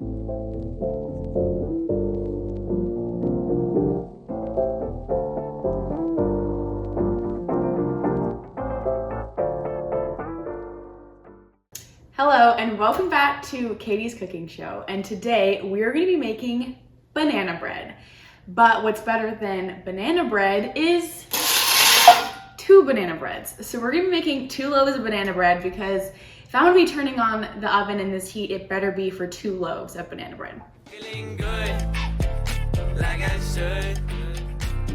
Hello and welcome back to Katie's Cooking Show, and today we're going to be making banana bread. But what's better than banana bread is two banana breads. So we're going to be making 2 loaves of banana bread because if I'm going to be turning on the oven in this heat, it better be for 2 loaves of banana bread. Feeling good, like I should.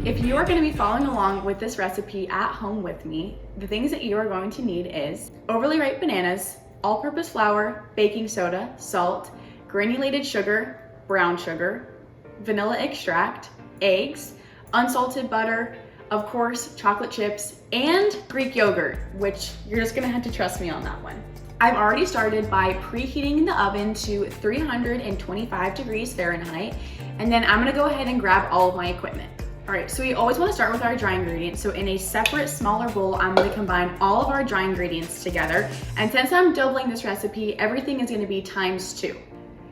If you are going to be following along with this recipe at home with me, the things that you are going to need is overly ripe bananas, all-purpose flour, baking soda, salt, granulated sugar, brown sugar, vanilla extract, eggs, unsalted butter, of course, chocolate chips, and Greek yogurt, which you're just gonna have to trust me on that one. I've already started by preheating the oven to 325 degrees Fahrenheit, and then I'm gonna go ahead and grab all of my equipment. All right, so we always wanna start with our dry ingredients. So in a separate, smaller bowl, I'm gonna combine all of our dry ingredients together. And since I'm doubling this recipe, everything is gonna be ×2.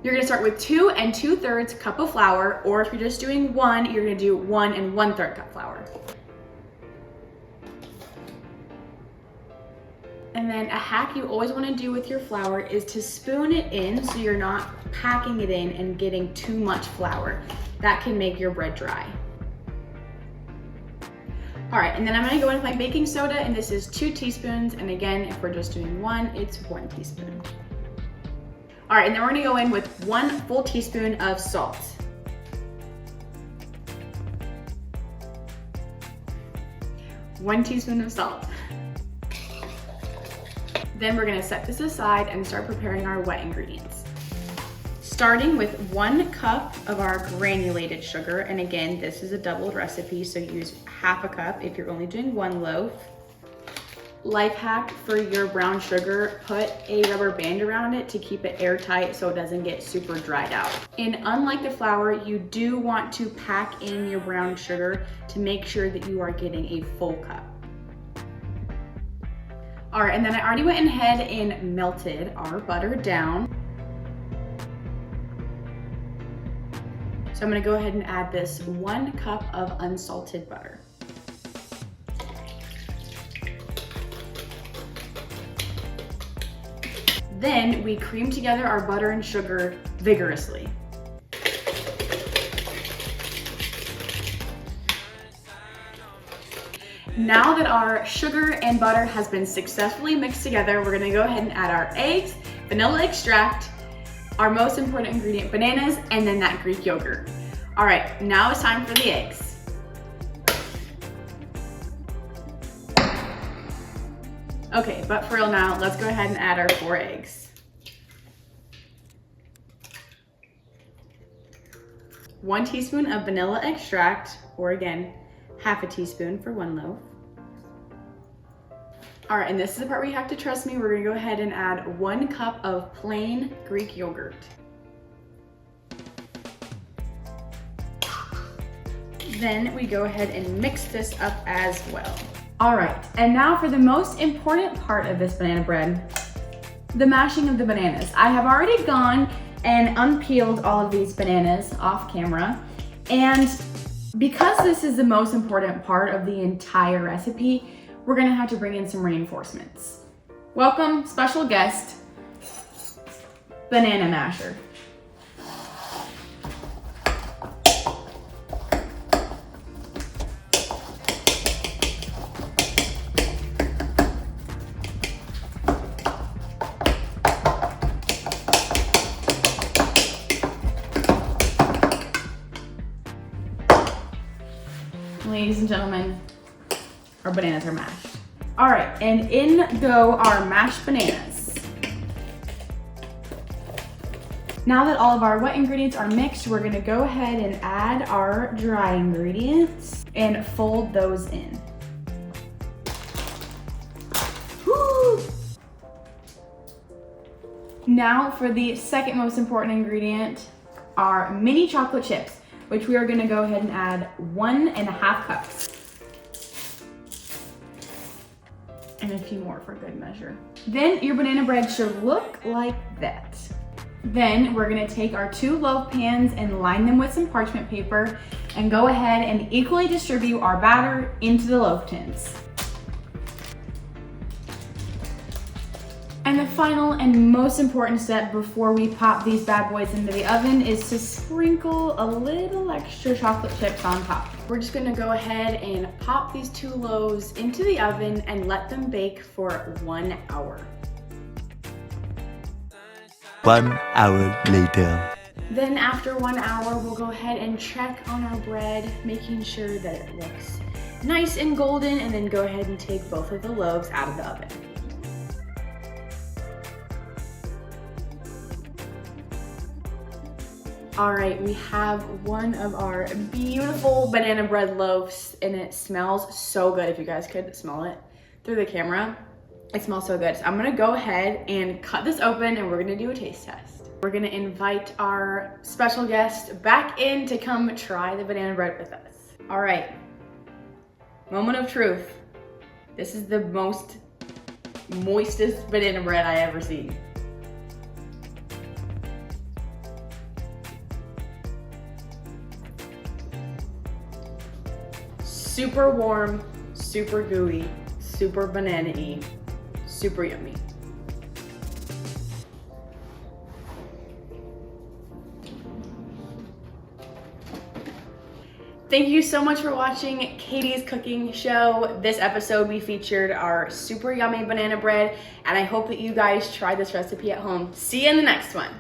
You're gonna start with 2 2/3 cup of flour, or if you're just doing 1, you're gonna do 1 1/3 cup flour. And then a hack you always wanna do with your flour is to spoon it in so you're not packing it in and getting too much flour. That can make your bread dry. All right, and then I'm gonna go in with my baking soda, and this is 2 teaspoons. And again, if we're just doing 1, it's 1 teaspoon. All right, and then we're gonna go in with 1 full teaspoon of salt. One teaspoon of salt. Then we're gonna set this aside and start preparing our wet ingredients. Starting with 1 cup of our granulated sugar, and again, this is a doubled recipe, so use half a cup if you're only doing 1 loaf. Life hack for your brown sugar, put a rubber band around it to keep it airtight so it doesn't get super dried out. And unlike the flour, you do want to pack in your brown sugar to make sure that you are getting a full cup. All right, and then I already went ahead and melted our butter down. So I'm gonna go ahead and add this 1 cup of unsalted butter. Then we cream together our butter and sugar vigorously. Now that our sugar and butter has been successfully mixed together, we're gonna go ahead and add our eggs, vanilla extract, our most important ingredient, bananas, and then that Greek yogurt. All right, now it's time for the eggs. Okay, but for real now, let's go ahead and add our 4 eggs. 1 teaspoon of vanilla extract, or again, half a teaspoon for 1 loaf. All right, and this is the part where you have to trust me. We're gonna go ahead and add 1 cup of plain Greek yogurt. Then we go ahead and mix this up as well. All right, and now for the most important part of this banana bread, the mashing of the bananas. I have already gone and unpeeled all of these bananas off camera, and because this is the most important part of the entire recipe, we're gonna have to bring in some reinforcements. Welcome, special guest, banana masher. Ladies and gentlemen, our bananas are mashed. All right, and in go our mashed bananas. Now that all of our wet ingredients are mixed, we're gonna go ahead and add our dry ingredients and fold those in. Woo! Now for the second most important ingredient, our mini chocolate chips, which we are gonna go ahead and add 1½ cups. And a few more for good measure. Then your banana bread should look like that. Then we're gonna take our 2 loaf pans and line them with some parchment paper and go ahead and equally distribute our batter into the loaf tins. And the final and most important step before we pop these bad boys into the oven is to sprinkle a little extra chocolate chips on top. We're just gonna go ahead and pop these 2 loaves into the oven and let them bake for 1 hour. 1 hour later. Then after 1 hour, we'll go ahead and check on our bread, making sure that it looks nice and golden, and then go ahead and take both of the loaves out of the oven. All right, we have one of our beautiful banana bread loaves, and it smells so good. If you guys could smell it through the camera, it smells so good. So I'm gonna go ahead and cut this open and we're gonna do a taste test. We're gonna invite our special guest back in to come try the banana bread with us. All right, moment of truth. This is the most moistest banana bread I ever seen. Super warm, super gooey, super banana-y, super yummy. Thank you so much for watching Katie's cooking show. This episode we featured our super yummy banana bread, and I hope that you guys try this recipe at home. See you in the next one.